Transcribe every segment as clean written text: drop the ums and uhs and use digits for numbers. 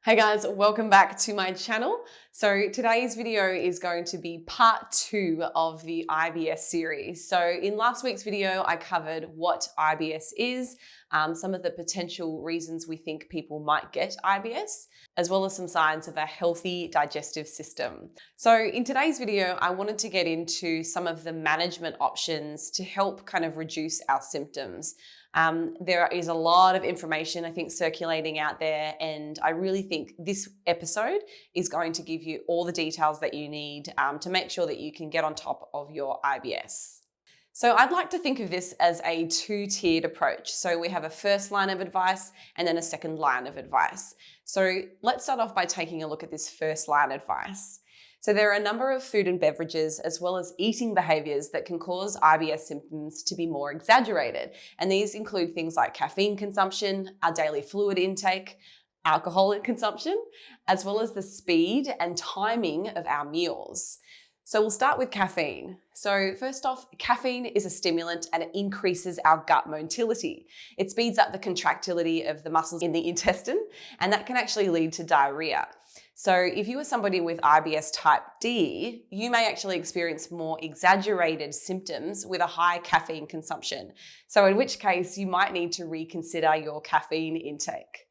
Hey guys, welcome back to my channel. So today's video is going to be part 2 of the IBS series. So in last week's video, I covered what IBS is, some of the potential reasons we think people might get IBS, as well as some signs of a healthy digestive system. So in today's video, I wanted to get into some of the management options to help kind of reduce our symptoms. There is a lot of information, I think, circulating out there, and I really think this episode is going to give you all the details that you need to make sure that you can get on top of your IBS. So I'd like to think of this as a two-tiered approach. So we have a first line of advice and then a second line of advice. So let's start off by taking a look at this first line advice. So there are a number of food and beverages as well as eating behaviors that can cause IBS symptoms to be more exaggerated. And these include things like caffeine consumption, our daily fluid intake, alcohol consumption, as well as the speed and timing of our meals. So we'll start with caffeine. So first off, caffeine is a stimulant and it increases our gut motility. It speeds up the contractility of the muscles in the intestine, and that can actually lead to diarrhea. So if you are somebody with IBS type D, you may actually experience more exaggerated symptoms with a high caffeine consumption. So in which case you might need to reconsider your caffeine intake.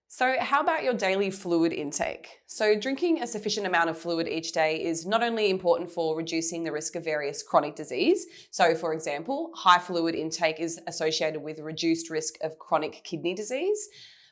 So how about your daily fluid intake? So drinking a sufficient amount of fluid each day is not only important for reducing the risk of various chronic disease. So for example, high fluid intake is associated with reduced risk of chronic kidney disease,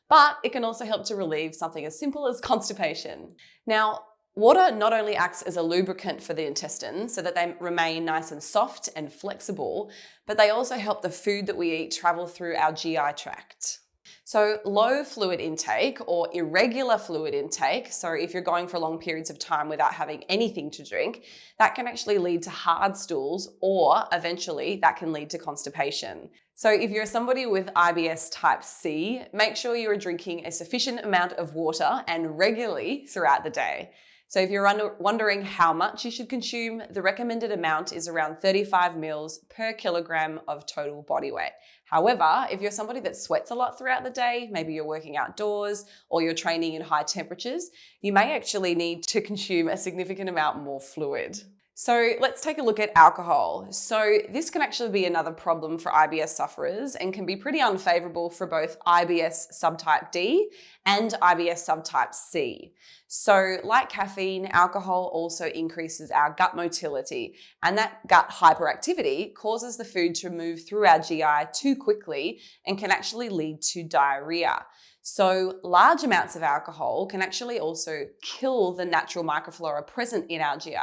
but it can also help to relieve something as simple as constipation. Now, water not only acts as a lubricant for the intestines so that they remain nice and soft and flexible, but they also help the food that we eat travel through our GI tract. So low fluid intake or irregular fluid intake, so if you're going for long periods of time without having anything to drink, that can actually lead to hard stools, or eventually that can lead to constipation. So if you're somebody with IBS type C, make sure you are drinking a sufficient amount of water and regularly throughout the day. So if you're wondering how much you should consume, the recommended amount is around 35 mils per kilogram of total body weight. However, if you're somebody that sweats a lot throughout the day, maybe you're working outdoors or you're training in high temperatures, you may actually need to consume a significant amount more fluid. So let's take a look at alcohol. So this can actually be another problem for IBS sufferers and can be pretty unfavorable for both IBS subtype D and IBS subtype C. So like caffeine, alcohol also increases our gut motility, and that gut hyperactivity causes the food to move through our GI too quickly and can actually lead to diarrhea. So large amounts of alcohol can actually also kill the natural microflora present in our GI,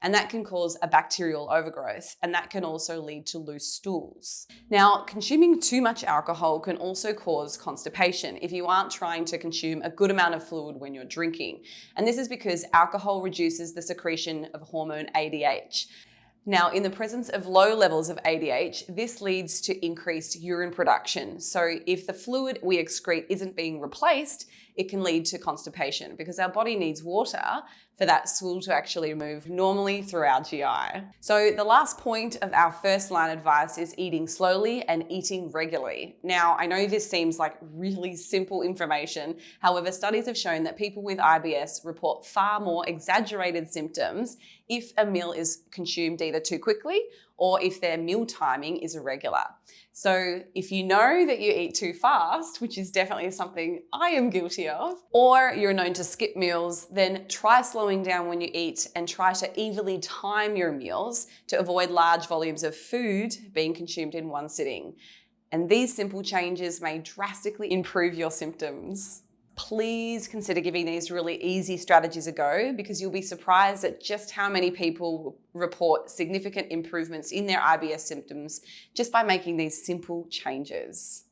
and that can cause a bacterial overgrowth, and that can also lead to loose stools. Now, consuming too much alcohol can also cause constipation if you aren't trying to consume a good amount of fluid when you're drinking. And this is because alcohol reduces the secretion of hormone ADH. Now, in the presence of low levels of ADH, this leads to increased urine production. So if the fluid we excrete isn't being replaced, it can lead to constipation because our body needs water for that stool to actually move normally through our GI. So the last point of our first line advice is eating slowly and eating regularly. Now, I know this seems like really simple information. However, studies have shown that people with IBS report far more exaggerated symptoms if a meal is consumed either too quickly or if their meal timing is irregular. So if you know that you eat too fast, which is definitely something I am guilty of, or you're known to skip meals, then try slowing down when you eat and try to evenly time your meals to avoid large volumes of food being consumed in one sitting. And these simple changes may drastically improve your symptoms. Please consider giving these really easy strategies a go, because you'll be surprised at just how many people report significant improvements in their IBS symptoms just by making these simple changes.